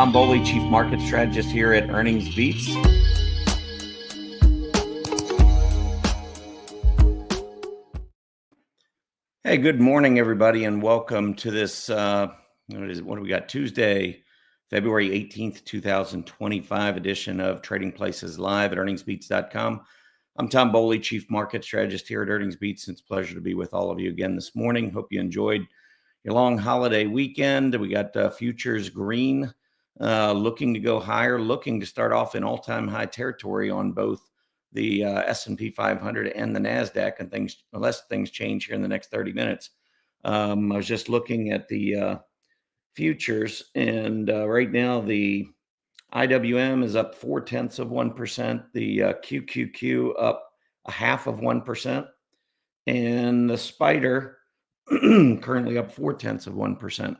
Tom Boley, Chief Market Strategist here at EarningsBeats. Hey, good morning, everybody, and welcome to this, what do we got? Tuesday, February 18th, 2025 edition of Trading Places Live at EarningsBeats.com. I'm Tom Boley, Chief Market Strategist here at EarningsBeats. It's a pleasure to be with all of you again this morning. Hope you enjoyed your long holiday weekend. We got futures green, looking to go higher, looking to start off in all-time high territory on both the S&P 500 and the NASDAQ, and things, unless things change here in the next 30 minutes. I was just looking at the futures, and right now the IWM is up 0.4%. The QQQ up 0.5%, and the Spider currently up 0.4%.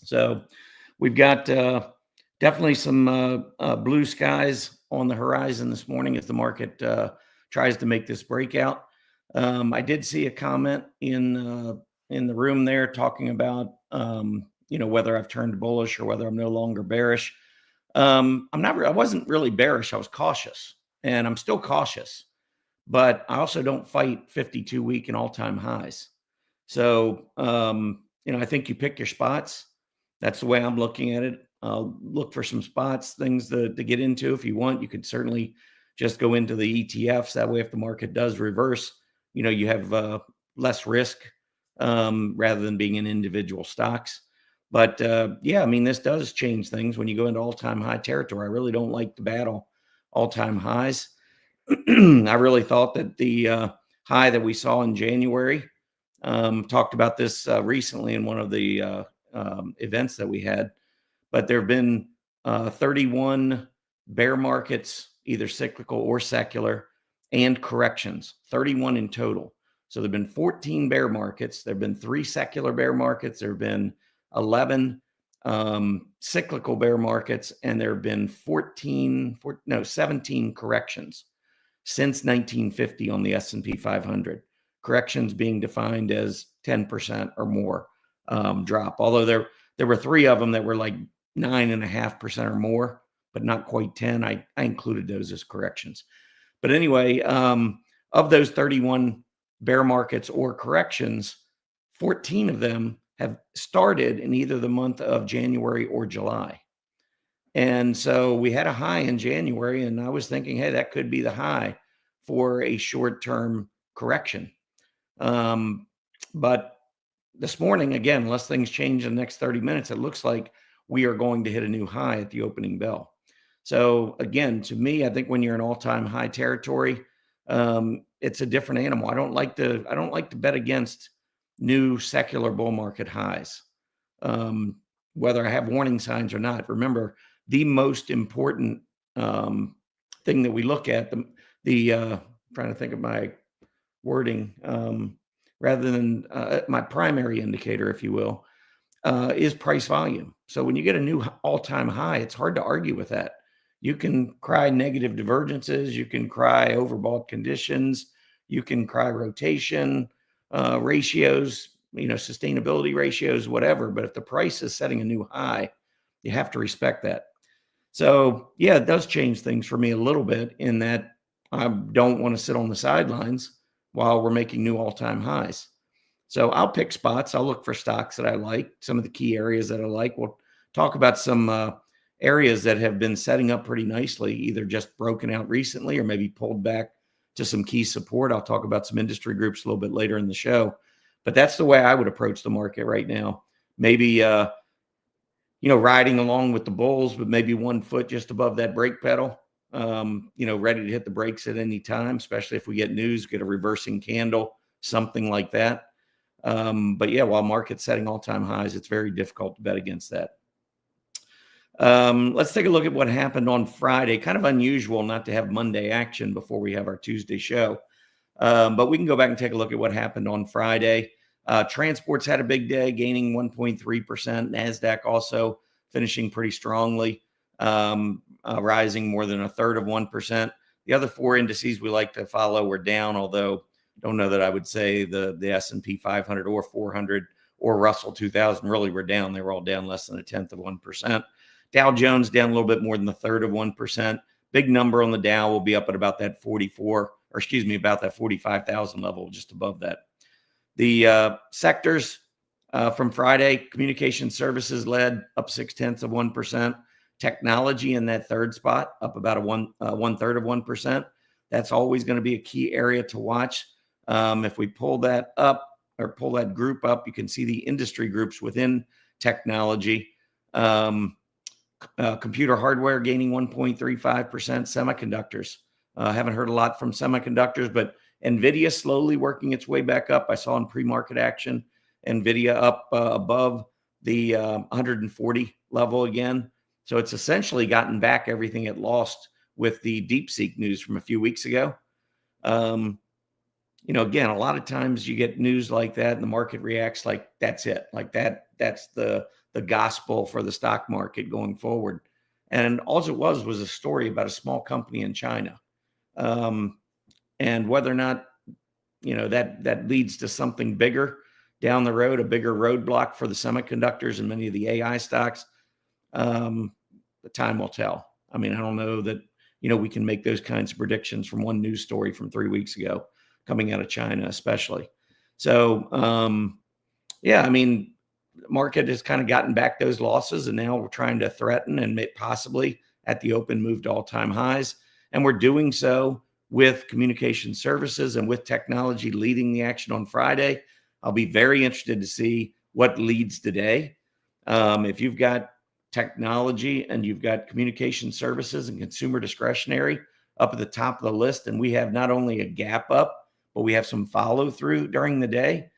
So we've got definitely some blue skies on the horizon this morning as the market tries to make this breakout. I did see a comment in the room there talking about whether I've turned bullish or whether I'm no longer bearish. I wasn't really bearish. I was cautious, and I'm still cautious, but I also don't fight 52-week and all-time highs. So, I think you pick your spots. That's the way I'm looking at it. I'll look for some spots, things to get into. If you want, you could certainly just go into the ETFs. That way, if the market does reverse, you have less risk rather than being in individual stocks. But this does change things when you go into all-time high territory. I really don't like to battle all-time highs. I really thought that the high that we saw in January, talked about this recently in one of the events that we had, but there have been 31 bear markets, either cyclical or secular, and corrections, 31 in total. So there have been 14 bear markets. There have been 3 secular bear markets. There have been 11 cyclical bear markets, and there have been 17 corrections since 1950 on the S&P 500. Corrections being defined as 10% or more drop. Although there were 3 of them that were like 9.5% or more, but not quite 10. I included those as corrections. But anyway, of those 31 bear markets or corrections, 14 of them have started in either the month of January or July. And so we had a high in January, and I was thinking, hey, that could be the high for a short-term correction. But this morning, again, unless things change in the next 30 minutes, it looks like we are going to hit a new high at the opening bell. So again, to me, I think when you're in all-time high territory, it's a different animal. I don't like to bet against new secular bull market highs, whether I have warning signs or not. Remember, the most important thing that we look at, trying to think of my wording, rather than my primary indicator, if you will, is price volume. So when you get a new all-time high, it's hard to argue with that. You can cry negative divergences, you can cry overbought conditions, you can cry rotation ratios, sustainability ratios, whatever. But if the price is setting a new high, you have to respect that. So yeah, it does change things for me a little bit in that I don't want to sit on the sidelines while we're making new all-time highs. So I'll pick spots. I'll look for stocks that I like, some of the key areas that I like. We'll talk about some areas that have been setting up pretty nicely, either just broken out recently or maybe pulled back to some key support. I'll talk about some industry groups a little bit later in the show. But that's the way I would approach the market right now. Maybe, riding along with the bulls, but maybe one foot just above that brake pedal. Ready to hit the brakes at any time, especially if we get news, get a reversing candle, something like that. But yeah, while market's setting all-time highs, it's very difficult to bet against that. Let's take a look at what happened on Friday. Kind of unusual not to have Monday action before we have our Tuesday show. But we can go back and take a look at what happened on Friday. Transports had a big day, gaining 1.3%. NASDAQ also finishing pretty strongly, rising more than 1/3 of 1%. The other 4 indices we like to follow were down, although I don't know that I would say the S&P 500 or 400 or Russell 2000 really were down. They were all down less than 1/10 of 1%. Dow Jones down a little bit more than a third of 1%. Big number on the Dow will be up at about that 44, or excuse me, about that 45,000 level, just above that. The sectors from Friday, communication services led up 0.6%. Technology in that third spot up about a one third of 1%. That's always going to be a key area to watch. If we pull that up or pull that group up, you can see the industry groups within technology. Computer hardware gaining 1.35%. Semiconductors. Haven't heard a lot from semiconductors, but NVIDIA slowly working its way back up. I saw in pre-market action, NVIDIA up above the 140 level again. So it's essentially gotten back everything it lost with the DeepSeek news from a few weeks ago. Again, a lot of times you get news like that and the market reacts like that's it. Like that's the gospel for the stock market going forward. And all it was a story about a small company in China. And whether or not, that leads to something bigger down the road, a bigger roadblock for the semiconductors and many of the AI stocks, the time will tell. I mean, I don't know that, we can make those kinds of predictions from one news story from 3 weeks ago coming out of China, especially. So, I mean, the market has kind of gotten back those losses, and now we're trying to threaten and possibly at the open move to all-time highs. And we're doing so with communication services and with technology leading the action on Friday. I'll be very interested to see what leads today. If you've got technology and you've got communication services and consumer discretionary up at the top of the list, and we have not only a gap up, but we have some follow through during the day,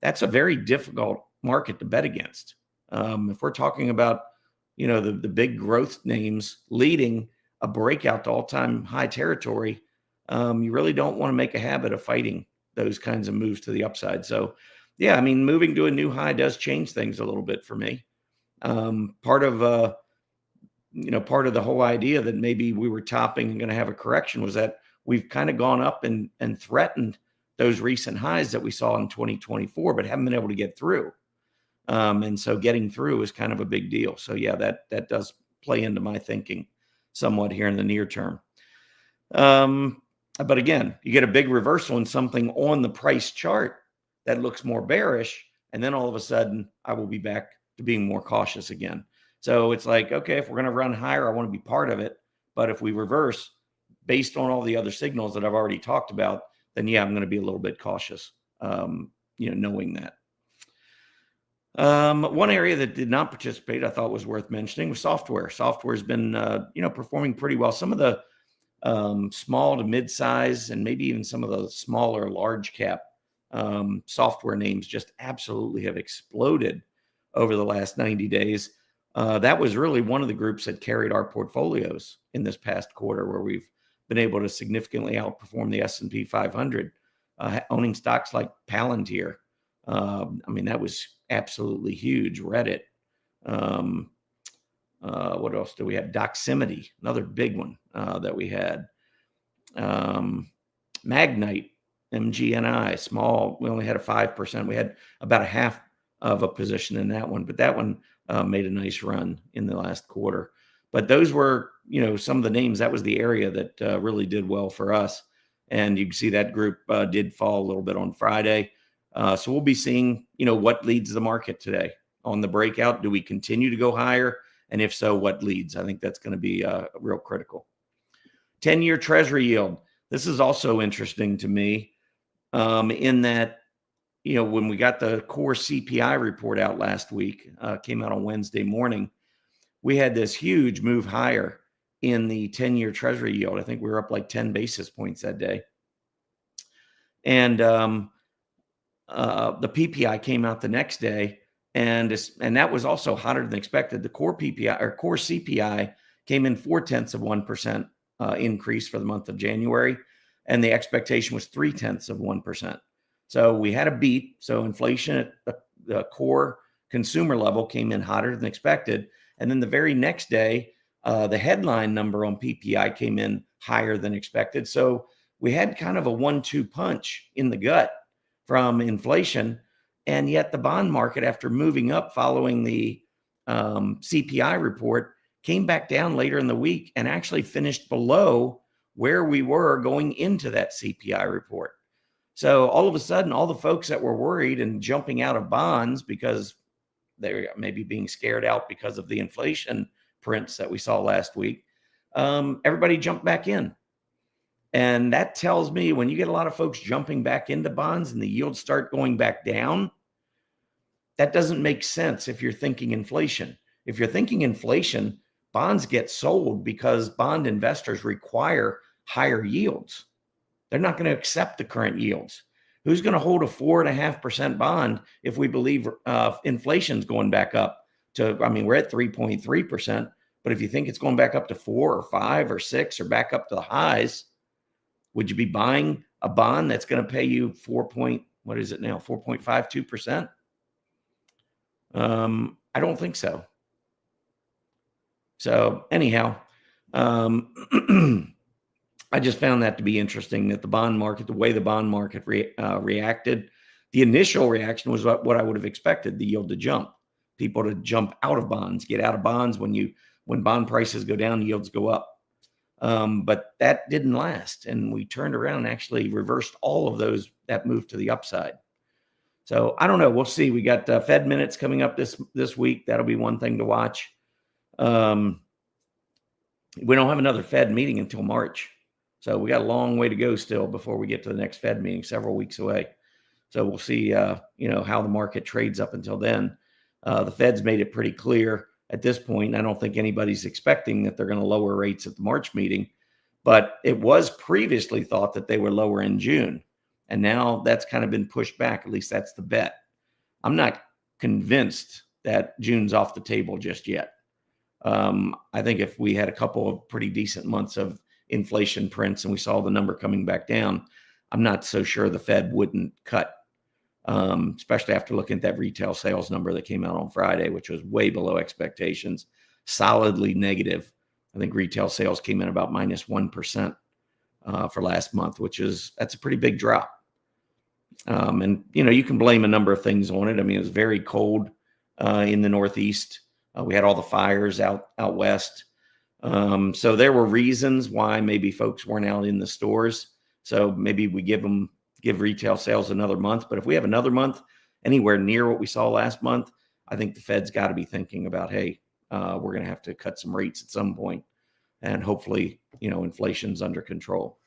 that's a very difficult market to bet against. If we're talking about, the big growth names leading a breakout to all-time high territory, you really don't want to make a habit of fighting those kinds of moves to the upside. So, I mean, moving to a new high does change things a little bit for me. Part of the whole idea that maybe we were topping and going to have a correction was that we've kind of gone up and threatened those recent highs that we saw in 2024, but haven't been able to get through. And so getting through is kind of a big deal. So that does play into my thinking somewhat here in the near term. But again, you get a big reversal in something on the price chart that looks more bearish, and then all of a sudden I will be back to being more cautious again. So it's like, okay, if we're going to run higher, I want to be part of it. But if we reverse based on all the other signals that I've already talked about, then I'm going to be a little bit cautious, knowing that. One area that did not participate, I thought was worth mentioning, was software. Software has been, performing pretty well. Some of the small to mid-size and maybe even some of the smaller large cap software names just absolutely have exploded over the last 90 days. That was really one of the groups that carried our portfolios in this past quarter, where we've been able to significantly outperform the S&P 500, owning stocks like Palantir. I mean, that was absolutely huge. Reddit. What else do we have? Doximity, another big one that we had. Magnite, MGNI, small. We only had a 5%. We had about a half of a position in that one, but that one made a nice run in the last quarter. But those were, some of the names. That was the area that really did well for us. And you can see that group did fall a little bit on Friday. So we'll be seeing, what leads the market today on the breakout. Do we continue to go higher? And if so, what leads? I think that's going to be real critical. 10-year Treasury yield. This is also interesting to me in that, when we got the core CPI report out last week, came out on Wednesday morning, we had this huge move higher in the 10-year Treasury yield. I think we were up like 10 basis points that day. And the PPI came out the next day, and that was also hotter than expected. The core PPI or core CPI came in 0.4% increase for the month of January, and the expectation was 0.3%. So we had a beat. So inflation at the core consumer level came in hotter than expected, and then the very next day, the headline number on PPI came in higher than expected. So we had kind of a 1-2 punch in the gut from inflation. And yet the bond market, after moving up following the CPI report, came back down later in the week and actually finished below where we were going into that CPI report. So all of a sudden, all the folks that were worried and jumping out of bonds because they're maybe being scared out because of the inflation prints that we saw last week, everybody jumped back in. And that tells me when you get a lot of folks jumping back into bonds and the yields start going back down, that doesn't make sense if you're thinking inflation. If you're thinking inflation, bonds get sold because bond investors require higher yields. They're not going to accept the current yields. Who's going to hold a 4.5% bond if we believe inflation's going back up to, we're at 3.3%, but if you think it's going back up to 4 or 5 or 6 or back up to the highs, would you be buying a bond that's going to pay you 4.52%? I don't think so. So anyhow, I just found that to be interesting that the bond market, the way the bond market reacted, the initial reaction was what I would have expected, the yield to jump, people to jump out of bonds, get out of bonds. When bond prices go down, yields go up. But that didn't last. And we turned around and actually reversed all of that move to the upside. So I don't know. We'll see. We got Fed minutes coming up this week. That'll be one thing to watch. We don't have another Fed meeting until March. So we got a long way to go still before we get to the next Fed meeting, several weeks away. So we'll see, how the market trades up until then. The Fed's made it pretty clear at this point. I don't think anybody's expecting that they're going to lower rates at the March meeting, but it was previously thought that they would lower in June. And now that's kind of been pushed back. At least that's the bet. I'm not convinced that June's off the table just yet. I think if we had a couple of pretty decent months of inflation prints and we saw the number coming back down, I'm not so sure the Fed wouldn't cut, especially after looking at that retail sales number that came out on Friday, which was way below expectations, solidly negative. I think retail sales came in about minus 1% for last month, that's a pretty big drop. And, you can blame a number of things on it. It was very cold in the Northeast. We had all the fires out west. So there were reasons why maybe folks weren't out in the stores. So maybe we give retail sales another month. But if we have another month anywhere near what we saw last month, I think the Fed's got to be thinking about, hey, we're going to have to cut some rates at some point. And hopefully, inflation's under control.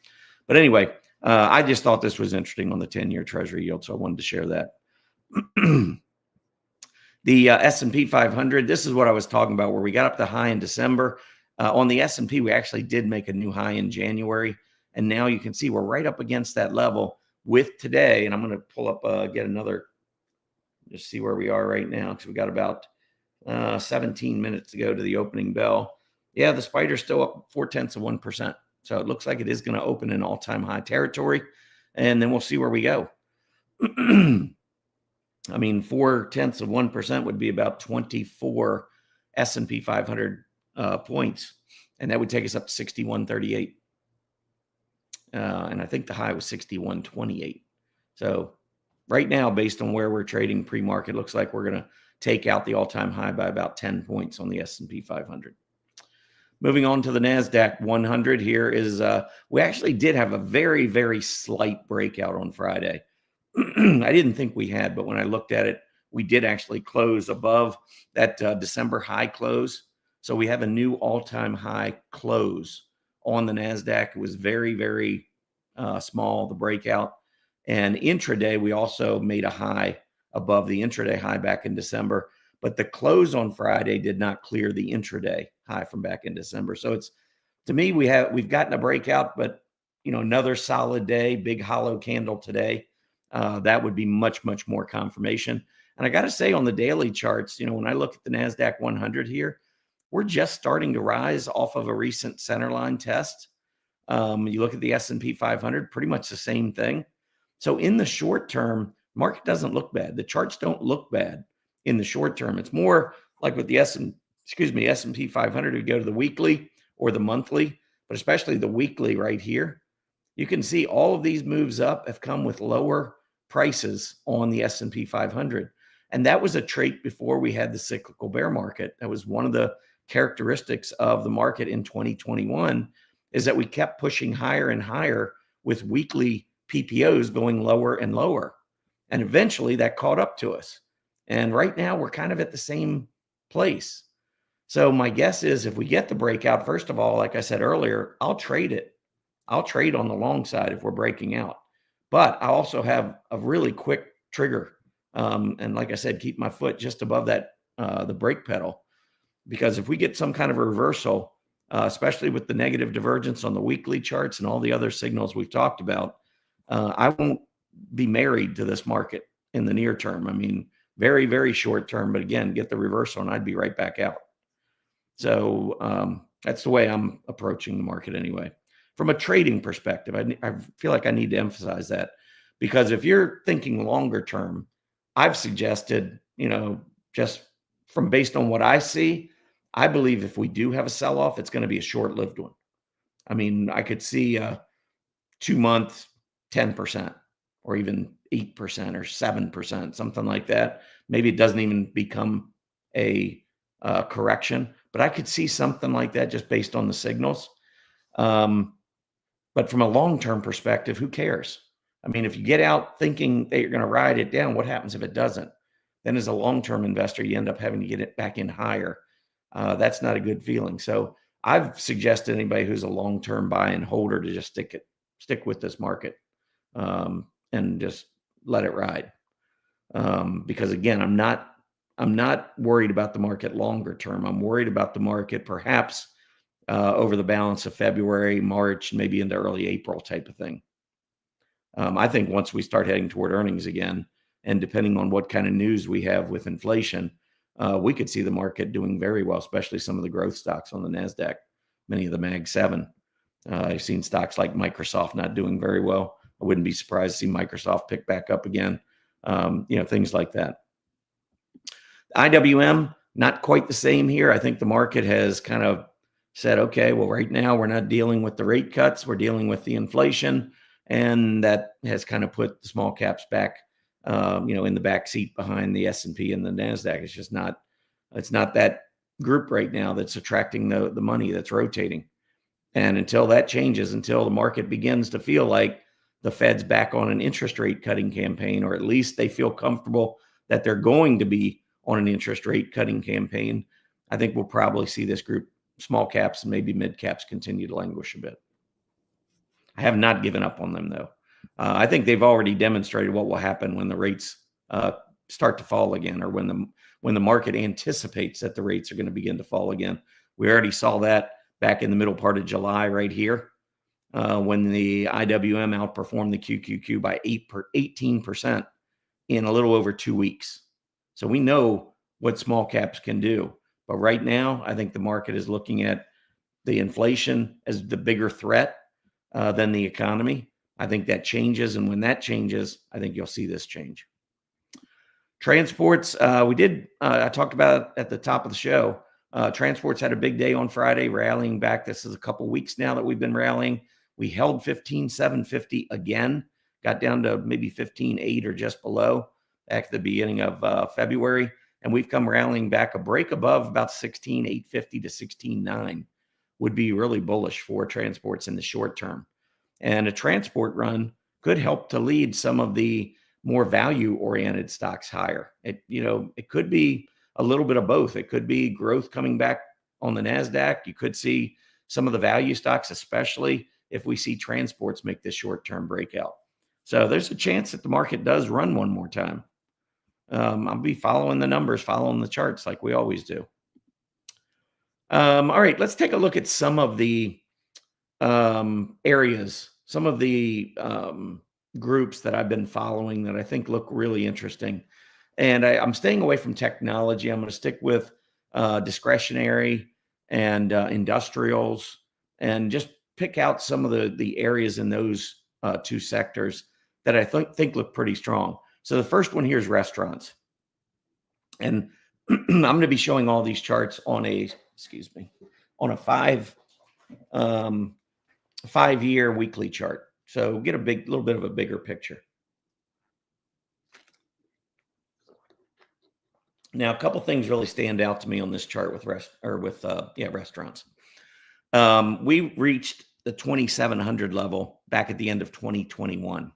But anyway, I just thought this was interesting on the 10-year Treasury yield. So I wanted to share that. The S&P 500, this is what I was talking about, where we got up to high in December. On the S&P, we actually did make a new high in January. And now you can see we're right up against that level with today. And I'm going to pull up, just see where we are right now, because we got about 17 minutes to go to the opening bell. Yeah, the spider's still up 0.4%. So it looks like it is going to open in all-time high territory. And then we'll see where we go. 0.4% would be about 24 S&P 500 points, and that would take us up to 61.38. And I think the high was 61.28. So right now, based on where we're trading pre-market, looks like we're going to take out the all-time high by about 10 points on the S&P 500. Moving on to the NASDAQ 100 here is, we actually did have a very, very slight breakout on Friday. I didn't think we had, but when I looked at it, we did actually close above that December high close. So we have a new all-time high close on the NASDAQ. It was very, very small, the breakout. And intraday, we also made a high above the intraday high back in December. But the close on Friday did not clear the intraday high from back in December. So it's, to me, we've gotten a breakout, but another solid day, big hollow candle today. That would be much, much more confirmation. And I got to say, on the daily charts, when I look at the NASDAQ 100 here, we're just starting to rise off of a recent centerline test. You look at the S&P 500, pretty much the same thing. So in the short term, market doesn't look bad. The charts don't look bad in the short term. It's more like with the S&P 500, we go to the weekly or the monthly, but especially the weekly right here. You can see all of these moves up have come with lower prices on the S&P 500. And that was a trait before we had the cyclical bear market. That was one of the characteristics of the market in 2021 is that we kept pushing higher and higher with weekly PPOs going lower and lower. And eventually that caught up to us. And right now we're kind of at the same place. So my guess is if we get the breakout, first of all, like I said earlier, I'll trade it. I'll trade on the long side if we're breaking out. But I also have a really quick trigger. And like I said, keep my foot just above that, the brake pedal. Because if we get some kind of a reversal, especially with the negative divergence on the weekly charts and all the other signals we've talked about, I won't be married to this market in the near term. I mean, very, very short term, but again, get the reversal and I'd be right back out. So that's the way I'm approaching the market anyway. From a trading perspective, I feel like I need to emphasize that, because if you're thinking longer term, I've suggested, just from based on what I see, I believe if we do have a sell-off, it's going to be a short-lived one. I mean, I could see a 2-month 10% or even 8% or 7%, something like that. Maybe it doesn't even become a correction, but I could see something like that just based on the signals. But from a long-term perspective, who cares? I mean, if you get out thinking that you're going to ride it down, what happens if it doesn't? Then as a long-term investor, you end up having to get it back in higher. That's not a good feeling. So I've suggested anybody who's a long-term buy and holder to just stick with this market, and just let it ride. Because again, I'm not worried about the market longer term. I'm worried about the market perhaps over the balance of February, March, maybe into early April type of thing. I think once we start heading toward earnings again, and depending on what kind of news we have with inflation, we could see the market doing very well, especially some of the growth stocks on the NASDAQ, many of the Mag 7. I've seen stocks like Microsoft not doing very well. I wouldn't be surprised to see Microsoft pick back up again, things like that. IWM, not quite the same here. I think the market has kind of said, okay, well, right now we're not dealing with the rate cuts. We're dealing with the inflation. And that has kind of put the small caps back, in the back seat behind the S&P and the NASDAQ. It's not that group right now that's attracting the money that's rotating. And until that changes, until the market begins to feel like the Fed's back on an interest rate cutting campaign, or at least they feel comfortable that they're going to be on an interest rate cutting campaign, I think we'll probably see this group, small caps and maybe mid caps, continue to languish a bit. I have not given up on them, though. I think they've already demonstrated what will happen when the rates start to fall again, or when the market anticipates that the rates are going to begin to fall again. We already saw that back in the middle part of July right here, when the IWM outperformed the QQQ by 18% in a little over 2 weeks. So we know what small caps can do. But right now, I think the market is looking at the inflation as the bigger threat than the economy. I think that changes. And when that changes, I think you'll see this change. Transports, I talked about it at the top of the show. Transports had a big day on Friday, rallying back. This is a couple weeks now that we've been rallying. We held 15,750 again, got down to maybe 15,800 or just below back at the beginning of February. And we've come rallying back. A break above about 16,850 to 16,900 would be really bullish for transports in the short term. And a transport run could help to lead some of the more value-oriented stocks higher. It could be a little bit of both. It could be growth coming back on the NASDAQ. You could see some of the value stocks, especially if we see transports make this short-term breakout. So there's a chance that the market does run one more time. I'll be following the numbers, following the charts like we always do. All right, let's take a look at some of the areas, some of the groups that I've been following that I think look really interesting. And I'm staying away from technology. I'm going to stick with discretionary and industrials, and just pick out some of the areas in those two sectors that I think look pretty strong. So the first one here is restaurants. And I'm going to be showing all these charts on a 5-year weekly chart. So get a little bit of a bigger picture. Now, a couple things really stand out to me on this chart with restaurants. We reached the 2,700 level back at the end of 2021,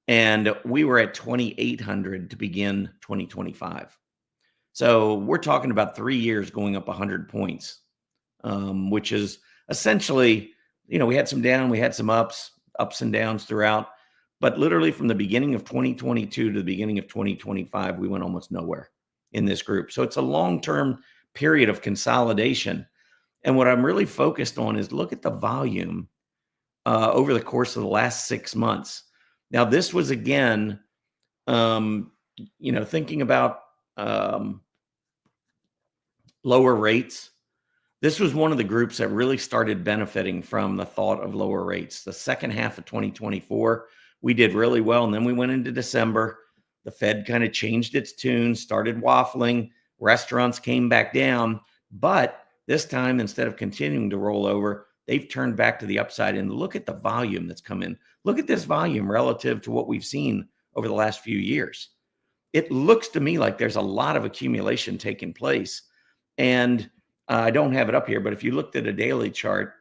and we were at 2,800 to begin 2025. So we're talking about 3 years going up 100 points, which is essentially, we had some down, we had some ups and downs throughout, but literally from the beginning of 2022 to the beginning of 2025, we went almost nowhere in this group. So it's a long-term period of consolidation. And what I'm really focused on is look at the volume over the course of the last 6 months. Now, this was again, thinking about lower rates. This was one of the groups that really started benefiting from the thought of lower rates. The second half of 2024, we did really well. And then we went into December. The Fed kind of changed its tune, started waffling. Restaurants came back down. But this time, instead of continuing to roll over, they've turned back to the upside. And look at the volume that's come in. Look at this volume relative to what we've seen over the last few years. It looks to me like there's a lot of accumulation taking place. And I don't have it up here, but if you looked at a daily chart,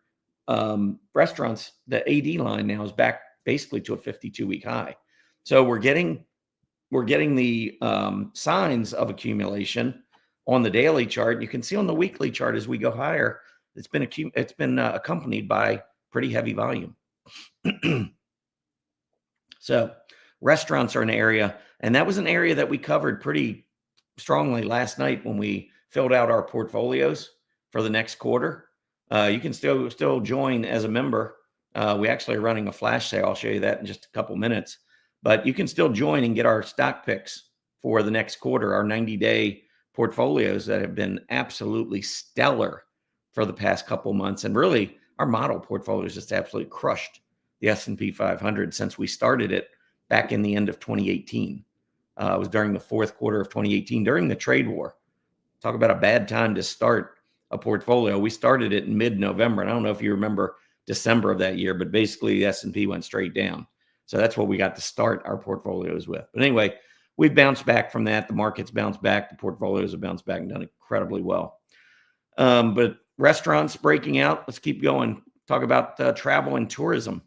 restaurants, the AD line now is back basically to a 52-week high. So we're getting the signs of accumulation on the daily chart. You can see on the weekly chart as we go higher, it's been accompanied by pretty heavy volume. So restaurants are an area, and that was an area that we covered pretty strongly last night when we filled out our portfolios for the next quarter. You can still join as a member. We actually are running a flash sale. I'll show you that in just a couple minutes. But you can still join and get our stock picks for the next quarter, our 90-day portfolios that have been absolutely stellar for the past couple months. And really, our model portfolios just absolutely crushed the S&P 500 since we started it back in the end of 2018. It was during the fourth quarter of 2018, during the trade war. Talk about a bad time to start a portfolio. We started it in mid-November, and I don't know if you remember December of that year, but basically the S&P went straight down. So that's what we got to start our portfolios with. But anyway, we've bounced back from that. The market's bounced back. The portfolios have bounced back and done incredibly well. But restaurants breaking out. Let's keep going. Talk about travel and tourism.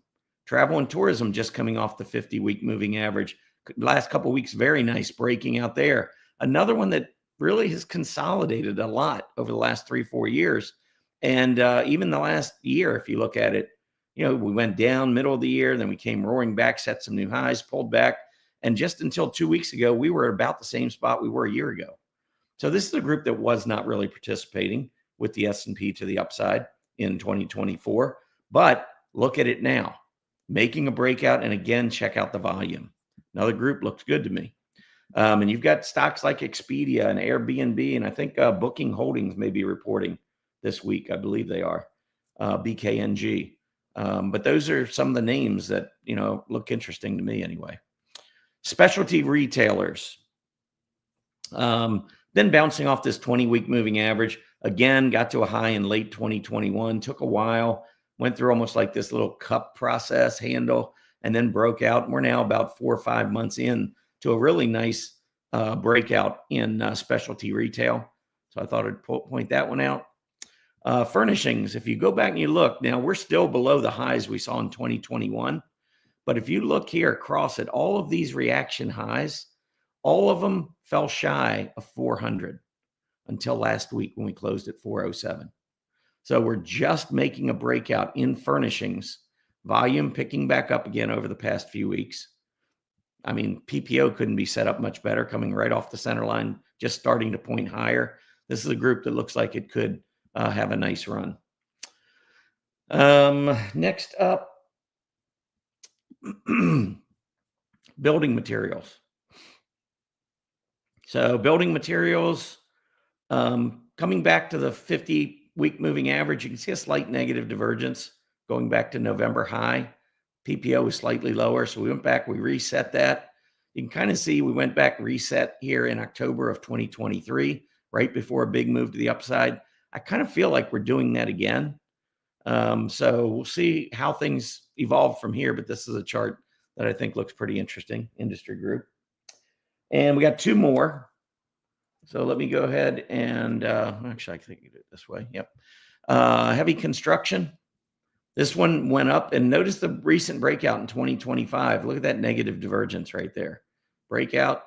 Travel and tourism just coming off the 50-week moving average. Last couple of weeks, very nice breaking out there. Another one that really has consolidated a lot over the last 3-4 years. And even the last year, if you look at it, we went down middle of the year, then we came roaring back, set some new highs, pulled back. And just until 2 weeks ago, we were about the same spot we were a year ago. So this is a group that was not really participating with the S&P to the upside in 2024. But look at it now, making a breakout. And again, check out the volume. Another group looks good to me. And you've got stocks like Expedia and Airbnb, and I think Booking Holdings may be reporting this week. I believe they are, BKNG. But those are some of the names that, look interesting to me anyway. Specialty retailers. Then bouncing off this 20-week moving average, again, got to a high in late 2021, took a while, went through almost like this little cup process handle, and then broke out. We're now about 4 or 5 months in to a really nice breakout in specialty retail. So I thought I'd point that one out. Furnishings, if you go back and you look, now we're still below the highs we saw in 2021. But if you look here across it, all of these reaction highs, all of them fell shy of 400 until last week when we closed at 407. So we're just making a breakout in furnishings, volume picking back up again over the past few weeks. I mean, PPO couldn't be set up much better, coming right off the center line, just starting to point higher. This is a group that looks like it could have a nice run. Next up, building materials. So building materials, coming back to the 50-week moving average, you can see a slight negative divergence going back to November high. PPO was slightly lower, so we went back, we reset that. You can kind of see we went back, reset here in October of 2023, right before a big move to the upside. I kind of feel like we're doing that again. So we'll see how things evolve from here, but this is a chart that I think looks pretty interesting, industry group. And we got two more. So let me go ahead and actually, I think you do it this way. Yep. Heavy construction. This one went up, and notice the recent breakout in 2025. Look at that negative divergence right there. Breakout,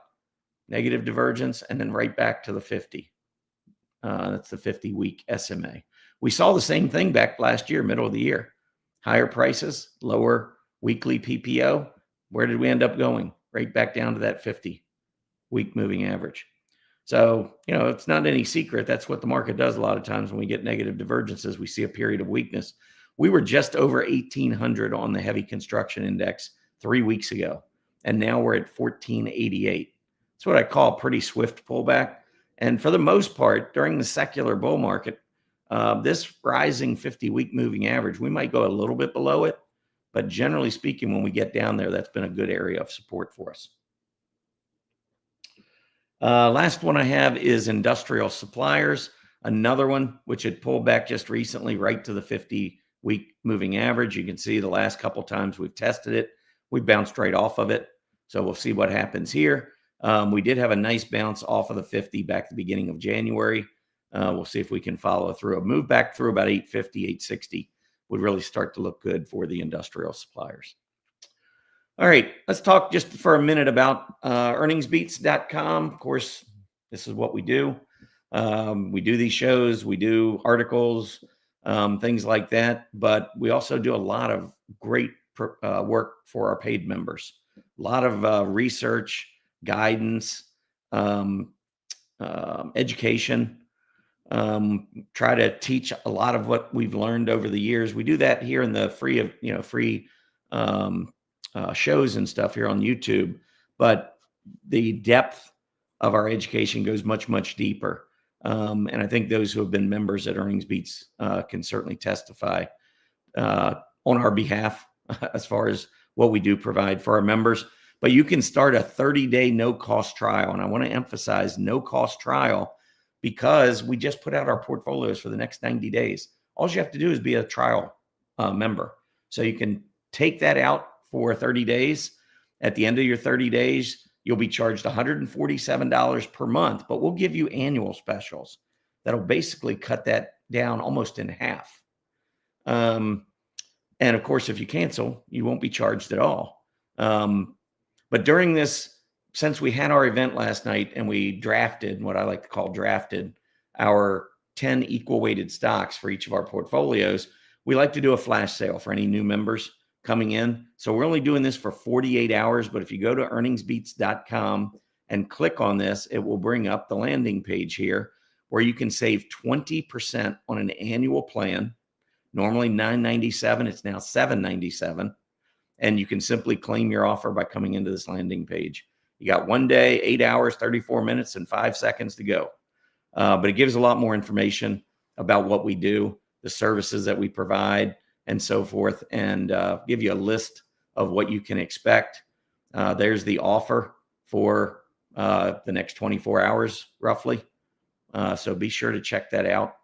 negative divergence, and then right back to the 50. That's the 50-week SMA. We saw the same thing back last year, middle of the year. Higher prices, lower weekly PPO. Where did we end up going? Right back down to that 50-week moving average. So, it's not any secret. That's what the market does a lot of times when we get negative divergences. We see a period of weakness. We were just over 1,800 on the heavy construction index 3 weeks ago, and now we're at 1,488. That's what I call a pretty swift pullback. And for the most part, during the secular bull market, this rising 50-week moving average, we might go a little bit below it, but generally speaking, when we get down there, that's been a good area of support for us. Last one I have is industrial suppliers. Another one which had pulled back just recently right to the 50-week moving average. You can see the last couple times we've tested it, we bounced right off of it. So we'll see what happens here. We did have a nice bounce off of the 50 back at the beginning of January. We'll see if we can follow through. A move back through about 850, 860 would really start to look good for the industrial suppliers. All right, let's talk just for a minute about EarningsBeats.com. Of course, this is what we do. We do these shows, we do articles, things like that, but we also do a lot of great work for our paid members. A lot of research, guidance, education. Try to teach a lot of what we've learned over the years. We do that here in the free shows and stuff here on YouTube, but the depth of our education goes much, much deeper. And I think those who have been members at EarningsBeats can certainly testify on our behalf as far as what we do provide for our members. But you can start a 30-day no-cost trial. And I want to emphasize no-cost trial because we just put out our portfolios for the next 90 days. All you have to do is be a trial member. So you can take that out for 30 days. At the end of your 30 days, you'll be charged $147 per month, but we'll give you annual specials that'll basically cut that down almost in half. And of course, if you cancel, you won't be charged at all. But during this, since we had our event last night and we drafted what I like to call drafted our 10 equal weighted stocks for each of our portfolios, we like to do a flash sale for any new members coming in. So we're only doing this for 48 hours, but if you go to EarningsBeats.com and click on this, it will bring up the landing page here where you can save 20% on an annual plan. Normally $997, it's now $797. And you can simply claim your offer by coming into this landing page. You got 1 day, 8 hours, 34 minutes, and 5 seconds to go. But it gives a lot more information about what we do, the services that we provide, and so forth, and give you a list of what you can expect. There's the offer for the next 24 hours, roughly. So be sure to check that out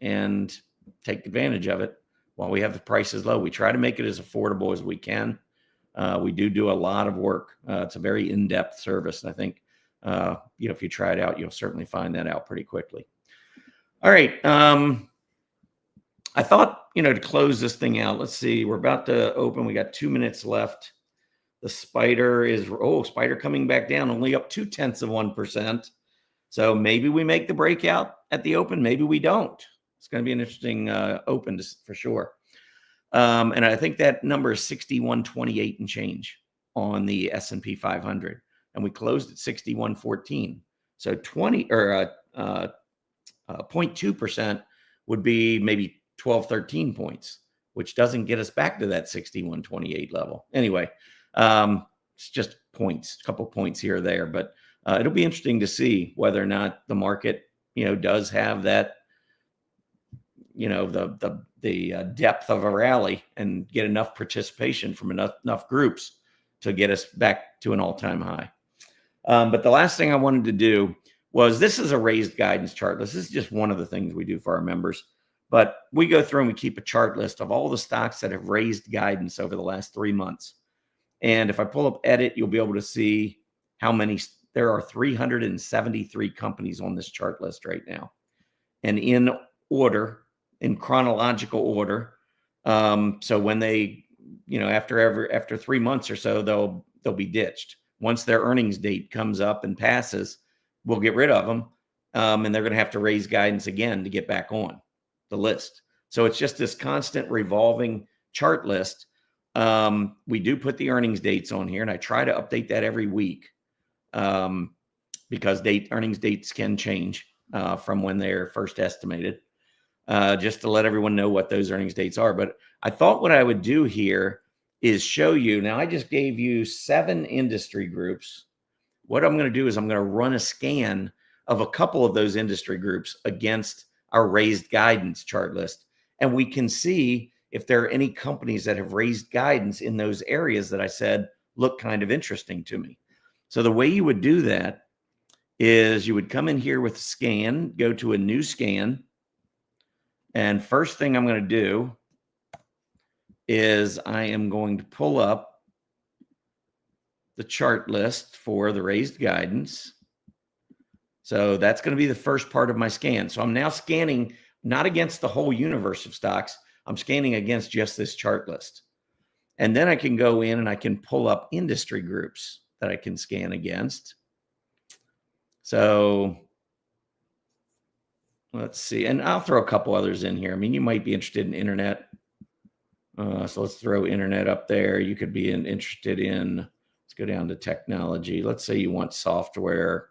and take advantage of it while we have the prices low. We try to make it as affordable as we can. We do a lot of work. It's a very in-depth service. And I think, if you try it out, you'll certainly find that out pretty quickly. All right. I thought, to close this thing out, let's see, we're about to open. We got 2 minutes left. The spider spider coming back down, only up 0.2%. So maybe we make the breakout at the open. Maybe we don't. It's going to be an interesting open for sure. And I think that number is 6128 and change on the S&P 500. And we closed at 6114. So 0.2% would be maybe 12, 13 points, which doesn't get us back to that 6128 level. Anyway, it's just points, a couple points here or there, but it'll be interesting to see whether or not the market, does have that, the depth of a rally and get enough participation from enough groups to get us back to an all-time high. But the last thing I wanted to do was, this is a raised guidance chart. This is just one of the things we do for our members. But we go through and we keep a chart list of all the stocks that have raised guidance over the last 3 months. And if I pull up edit, you'll be able to see how many there are 373 companies on this chart list right now. And in order, in chronological order. So when they, after 3 months or so, they'll be ditched. Once their earnings date comes up and passes, we'll get rid of them. And they're going to have to raise guidance again to get back on the list. So it's just this constant revolving chart list. We do put the earnings dates on here, and I try to update that every week because earnings dates can change from when they're first estimated, just to let everyone know what those earnings dates are. But I thought what I would do here is show you. Now, I just gave you 7 industry groups. What I'm going to do is I'm going to run a scan of a couple of those industry groups against our raised guidance chart list. And we can see if there are any companies that have raised guidance in those areas that I said look kind of interesting to me. So the way you would do that is you would come in here with scan, go to a new scan. And first thing I'm going to do is I am going to pull up the chart list for the raised guidance. So that's going to be the first part of my scan. So I'm now scanning not against the whole universe of stocks. I'm scanning against just this chart list. And then I can go in and I can pull up industry groups that I can scan against. So let's see. And I'll throw a couple others in here. I mean, you might be interested in internet. So let's throw internet up there. You could be interested in, let's go down to technology. Let's say you want software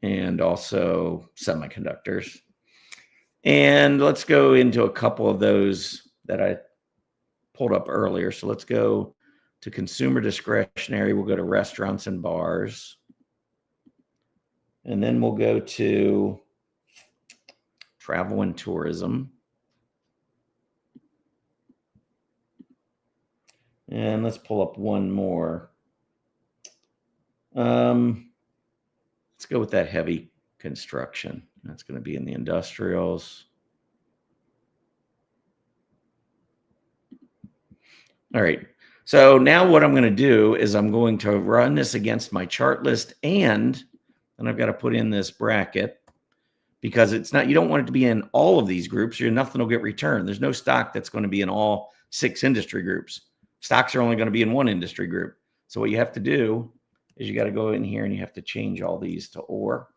and also semiconductors. And let's go into a couple of those that I pulled up earlier. So let's go to consumer discretionary. We'll go to restaurants and bars. And then we'll go to travel and tourism. And let's pull up one more. Let's go with that heavy construction. That's going to be in the industrials. All right. So now what I'm going to do is I'm going to run this against my chart list, and I've got to put in this bracket because it's not, you don't want it to be in all of these groups or nothing will get returned. There's no stock that's going to be in all 6 industry groups. Stocks are only going to be in one industry group. So what you have to do is you got to go in here and you have to change all these to OR.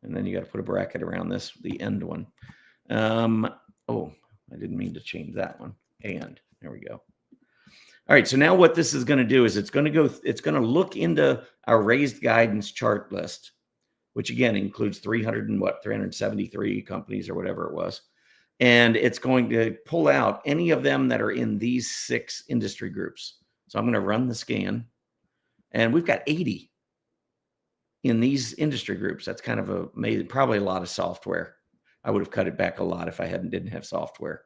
And then you got to put a bracket around this, the end one. Oh, I didn't mean to change that one. And there we go. All right. So now what this is going to do is it's going to look into our raised guidance chart list, which again includes 373 companies or whatever it was. And it's going to pull out any of them that are in these 6 industry groups. So I'm going to run the scan, and we've got 80 in these industry groups. That's kind of probably a lot of software. I would have cut it back a lot if I didn't have software.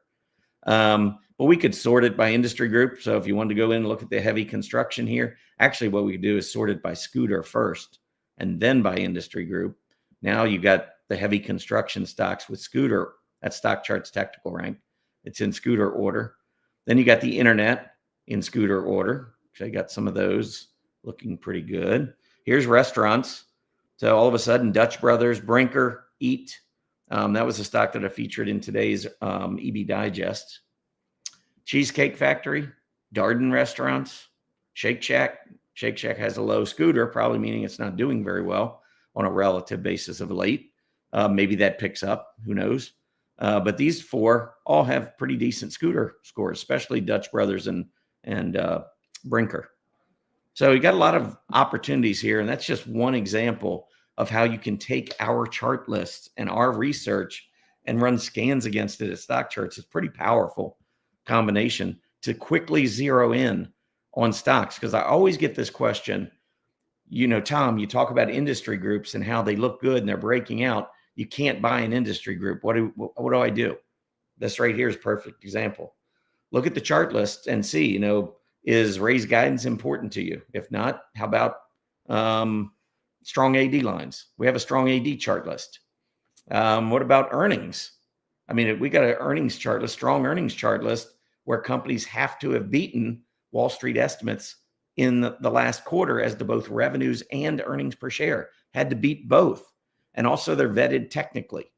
But we could sort it by industry group. So if you wanted to go in and look at the heavy construction here, actually what we could do is sort it by scooter first and then by industry group. Now you got the heavy construction stocks with scooter. That's Stock Chart's technical rank. It's in scooter order. Then you got the internet in scooter order. So I got some of those looking pretty good. Here's restaurants. So all of a sudden, Dutch Brothers, Brinker, Eat. That was a stock that I featured in today's EB Digest. Cheesecake Factory, Darden Restaurants, Shake Shack. Shake Shack has a low scooter, probably meaning it's not doing very well on a relative basis of late. Maybe that picks up. Who knows? But these 4 all have pretty decent scooter scores, especially Dutch Brothers and Brinker. So you got a lot of opportunities here, and that's just one example of how you can take our chart lists and our research and run scans against it at stock charts. It's a pretty powerful combination to quickly zero in on stocks, because I always get this question, Tom, you talk about industry groups and how they look good and they're breaking out. You can't buy an industry group. What do I do? This right here is a perfect example. Look at the chart list and see, is raised guidance important to you? If not, how about strong AD lines? We have a strong AD chart list. What about earnings? I mean, we got an earnings chart, a strong earnings chart list where companies have to have beaten Wall Street estimates in the last quarter as to both revenues and earnings per share. Had to beat both. And also they're vetted technically.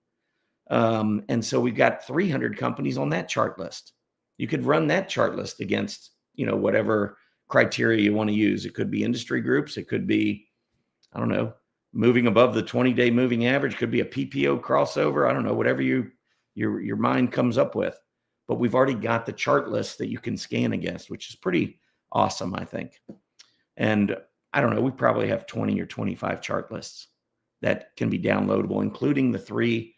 And so we've got 300 companies on that chart list. You could run that chart list against, whatever criteria you want to use. It could be industry groups. It could be, I don't know, moving above the 20-day moving average. Could be a PPO crossover. I don't know, whatever your mind comes up with. But we've already got the chart list that you can scan against, which is pretty awesome, I think. And I don't know, we probably have 20 or 25 chart lists that can be downloadable, including the 3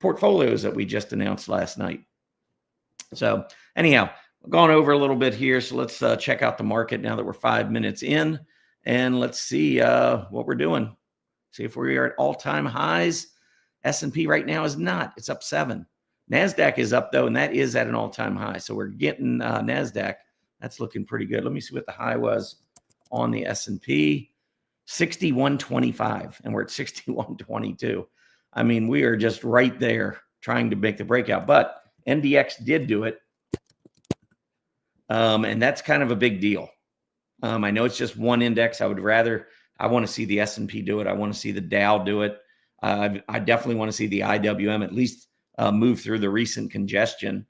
portfolios that we just announced last night. So anyhow, I've gone over a little bit here. So let's check out the market now that we're 5 minutes in, and let's see what we're doing. See if we are at all-time highs. S&P right now is not. It's up 7. NASDAQ is up, though, and that is at an all-time high. So we're getting NASDAQ. That's looking pretty good. Let me see what the high was on the S&P. 61.25, and we're at 61.22. I mean, we are just right there trying to make the breakout. But NDX did do it, and that's kind of a big deal. I know it's just one index. I want to see the S&P do it. I want to see the Dow do it. I definitely want to see the IWM at least move through the recent congestion,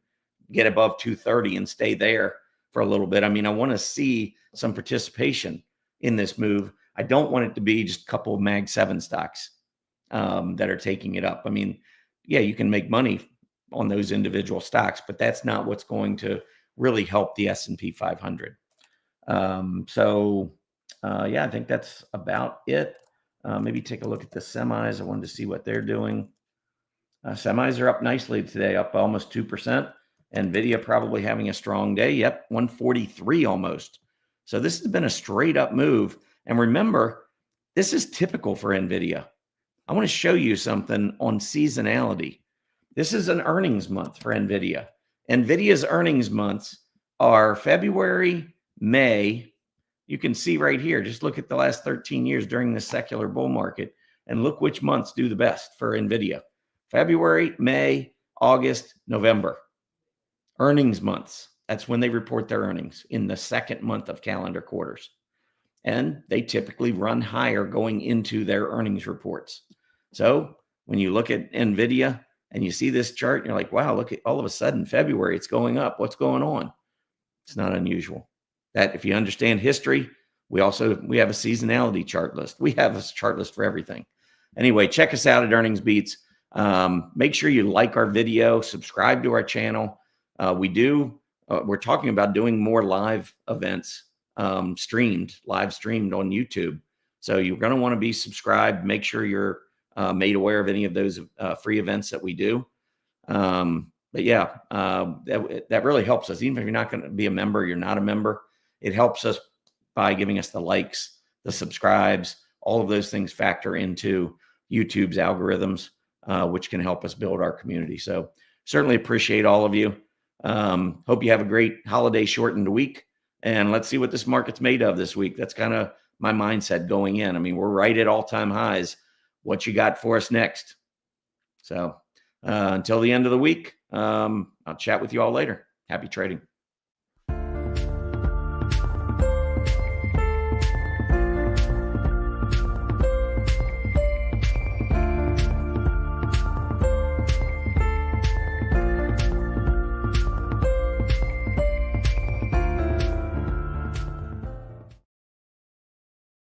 get above 230 and stay there for a little bit. I mean, I want to see some participation in this move. I don't want it to be just a couple of Mag 7 stocks that are taking it up. I mean, yeah, you can make money on those individual stocks, but that's not what's going to really help the S&P 500. Yeah, I think that's about it. Maybe take a look at the semis. I wanted to see what they're doing. Semis are up nicely today, up almost 2%. NVIDIA probably having a strong day. Yep, 143 almost. So this has been a straight up move. And remember, this is typical for NVIDIA. I want to show you something on seasonality. This is an earnings month for NVIDIA. NVIDIA's earnings months are February, May. You can see right here, just look at the last 13 years during the secular bull market and look which months do the best for NVIDIA. February, May, August, November. Earnings months. That's when they report their earnings, in the second month of calendar quarters. And they typically run higher going into their earnings reports. So when you look at NVIDIA and you see this chart, you're like, wow, look at all of a sudden February, it's going up. What's going on? It's not unusual. That if you understand history, we have a seasonality chart list. We have a chart list for everything. Anyway, check us out at EarningsBeats. Make sure you like our video, subscribe to our channel. We're talking about doing more live events, live streamed on YouTube. So you're going to want to be subscribed. Make sure you're made aware of any of those free events that we do. But yeah, that really helps us. Even if you're not going to be a member, you're not a member, it helps us by giving us the likes, the subscribes. All of those things factor into YouTube's algorithms, which can help us build our community. So certainly appreciate all of you. Hope you have a great holiday shortened week, and let's see what this market's made of this week. That's kind of my mindset going in. I mean, we're right at all-time highs. What you got for us next? So until the end of the week, I'll chat with you all later. Happy trading.